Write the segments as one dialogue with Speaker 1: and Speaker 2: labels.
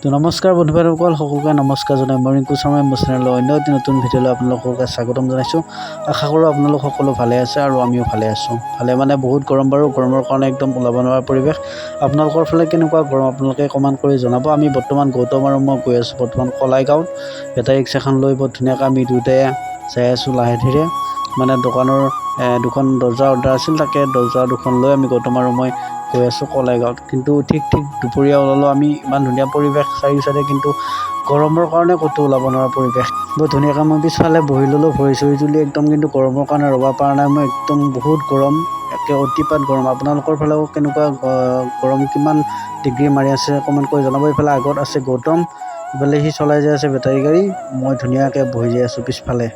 Speaker 1: তো নমস্কাৰ বন্ধুসকল, সকলোকে নমস্কাৰ জনাই মই ৰিংকু শৰ্মাই মোৰ চেনেলৰ অন্য এটি নতুন ভিডিঅ'লৈ আপোনালোকক স্বাগতম জনাইছোঁ। আশা কৰোঁ আপোনালোক সকলো ভালে আছে আৰু আমিও ভালে আছোঁ। ভালে মানে বহুত গৰম বাৰু, গৰমৰ কাৰণে একদম ওলাব নোৱাৰা পৰিৱেশ। আপোনালোকৰ ফালে কেনেকুৱা গৰম আপোনালোকে কমেণ্ট কৰি জনাব। আমি বৰ্তমান গৌতম আৰু মই গৈ আছোঁ বৰ্তমান কলাইগাঁৱত। বেটাৰী ৰিক্সাখন লৈ বৰ ধুনীয়াকৈ আমি দুয়োটাই যাই আছোঁ লাহে ধীৰে। মানে দোকানৰ দুখন দৰ্জা অৰ্ডাৰ আছিল, তাকে দৰ্জা দুখন লৈ আমি গৌতম আৰু মই গৈ আছোঁ কলাইগাঁৱত। কিন্তু ঠিক দুপৰীয়া ওলালোঁ আমি, ইমান ধুনীয়া পৰিৱেশ চাৰিওচাইডে, কিন্তু গৰমৰ কাৰণে ক'তো ওলাব নোৱাৰা পৰিৱেশ। বৰ ধুনীয়াকৈ মই পিছফালে বহি ল'লোঁ ভৰি চৰি তুলি একদম, কিন্তু গৰমৰ কাৰণে ৰ'ব পৰা নাই মই, একদম বহুত গৰম, একে অতিপাত গৰম। আপোনালোকৰ ফালেও কেনেকুৱা গৰম, কিমান ডিগ্ৰী মাৰি আছে কমেণ্ট কৰি জনাব। এইফালে আগত আছে গৌতম, ইফালে সি চলাই যাই আছে বেটাৰী গাড়ী, মই ধুনীয়াকৈ বহি যাই আছোঁ পিছফালে।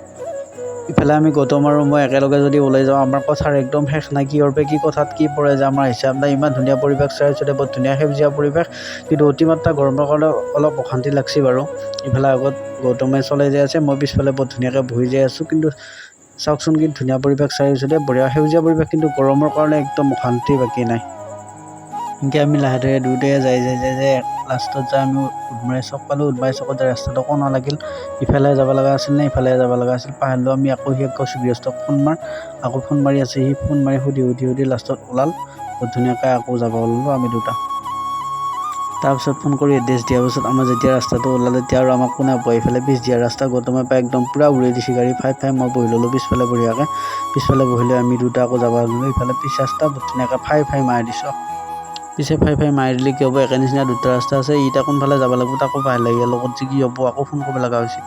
Speaker 1: ইফালে আমি গৌতম আৰু মই একেলগে যদি ওলাই যাওঁ আমাৰ কথাৰ একদম শেষ নাই, কি অৰ্পে কি কথাত কি পৰে যে আমাৰ হিচাপ নাই। ইমান ধুনীয়া পৰিৱেশ চাৰিওচাইডে, বৰ ধুনীয়া সেউজীয়া পৰিৱেশ, কিন্তু অতিমাত্ৰা গৰমৰ কাৰণে অলপ অশান্তি লাগছে বাৰু। ইফালে আগত গৌতমে চলাই যাই আছে, মই পিছফালে বৰ ধুনীয়াকৈ বহি যাই আছোঁ। কিন্তু চাওকচোন কি ধুনীয়া পৰিৱেশ চাৰিওচাইডে, বঢ়িয়া সেউজীয়া পৰিৱেশ, কিন্তু গৰমৰ কাৰণে একদম অশান্তি বাকী নাই। এনেকৈ আমি লাহে ধীৰে দুয়োটাই যাই লাষ্টত যাই আমি উদমাৰী চক পালোঁ। উদমাৰী চকত যাই ৰাস্তাটো অকণ লাগিল, ইফালে যাব লগা আছিল নে ইফালে যাব লগা আছিল পাহৰিলোঁ আমি। আকৌ সি কৈছোঁ গৃহস্থক আকৌ ফোন মাৰি আছে, সি ফোন মাৰি সুধি লাষ্টত ওলাল। বহুত ধুনীয়াকৈ আকৌ যাব ওলালোঁ আমি দুটা। তাৰপিছত ফোন কৰি এড্ৰেছ দিয়াৰ পিছত আমাৰ যেতিয়া ৰাস্তাটো ওলালে, তেতিয়া আৰু আমাক কোনে পোৱা, ইফালে পিছ দিয়া ৰাস্তা গৌতমে পাই একদম পূৰা উৰি দিছে গাড়ী, ফাই মই বহি ল'লোঁ পিছফালে বঢ়িয়াকৈ। পিছফালে বহিলৈ আমি দুটা আকৌ যাব ল'লোঁ। ইফালে পিছ ৰাস্তা বহুত ধুনীয়াকৈ ফাই মাৰি দিছোঁ। পিছে ফাই মাৰি দিলে কি হ'ব, একে নিচিনা দুটা ৰাস্তা আছে, ইটা কোনফালে যাব লাগিব তাকো ভাল লাগে, লগত যে কি হ'ব আকৌ ফোন কৰিব লগা হৈছে।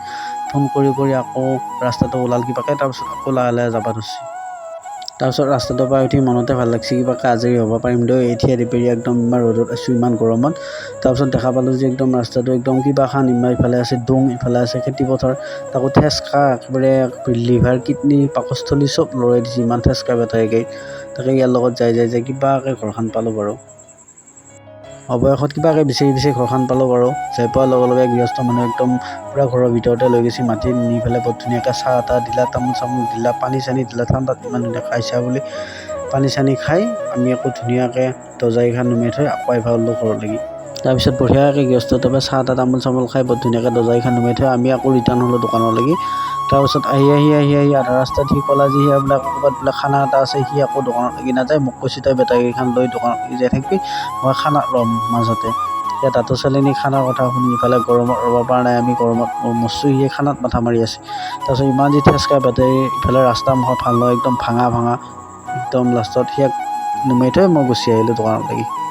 Speaker 1: ফোন কৰি আকৌ ৰাস্তাটো ওলাল কিবাকৈ, তাৰপিছত আকৌ লাহে যাব ধৰিছে। তাৰপিছত ৰাস্তাটোৰ পৰা উঠি মনতে ভাল লাগছে, কিবাকৈ আজৰি হ'ব পাৰিম দেই, এতিয়া ৰিপেৰি একদম ইমান ৰ'দত আছোঁ ইমান গৰমত। তাৰপিছত দেখা পালোঁ যে একদম ৰাস্তাটো একদম কিবা খান ইফালে আছে ডোং, ইফালে আছে খেতিপথাৰ, তাকো ঠেচকা একেবাৰে লিভাৰ কিডনী পাকস্থলী চব লৰাই দিছে, ইমান ঠেচকা বেটাৰী গাড়ীত। তাকে ইয়াৰ লগত যাই কিবাকৈ ঘৰখন পালোঁ বাৰু। অৱশেষত কিবাকৈ বিচাৰি ঘৰখন পালোঁ বাৰু। যাই পোৱাৰ লগে গৃহস্থ মানুহ একদম পূৰা ঘৰৰ ভিতৰতে লৈ গৈছে, মাতি নি পেলাই বৰ ধুনীয়াকৈ চাহ তাহ দিলা, তামোল চামোল দিলা, পানী চানী দিলা, ঠাণ্ডাত ইমান ধুনীয়া খাইছা বুলি। পানী চানী খাই আমি আকৌ ধুনীয়াকৈ দৰ্জাকেইখন নুমাই থৈ আকৌ আহিব হ'লোঁ ঘৰলৈকে। তাৰপিছত বঢ়িয়াকৈ গৃহস্থৰ তাৰপৰা চাহ তাহ তামোল চামোল খাই বৰ ধুনীয়াকৈ দৰ্জাকেইখন নুমাই থৈ আমি আকৌ ৰিটাৰ্ণ হ'লোঁ দোকানলৈকে। তাৰপিছত আহি আধা ৰাস্তাত সি ক'লা যে সি বোলে ক'ৰবাত বোলে খানা এটা আছে, সি আকৌ দোকানলৈকে নাযায়, মোক কৈছে তই বেটাৰীকেইখন লৈ দোকানলৈকে যাই থাকিবি, মই খানা ল'ম মাজতে। এতিয়া তাতো চালিনি খানাৰ কথা শুনি ইফালে গৰমত ৰ'ব পৰা নাই, আমি গৰমত মৰছোঁ, সি খানাত মাথা মাৰি আছে। তাৰপিছত ইমান যি ঠেচকা বেটাৰী, ইফালে ৰাস্তা ভাল নহয়, একদম ভাঙা একদম। লাষ্টত সিয়াক নুমাই থৈ মই গুচি আহিলোঁ দোকানলৈকে।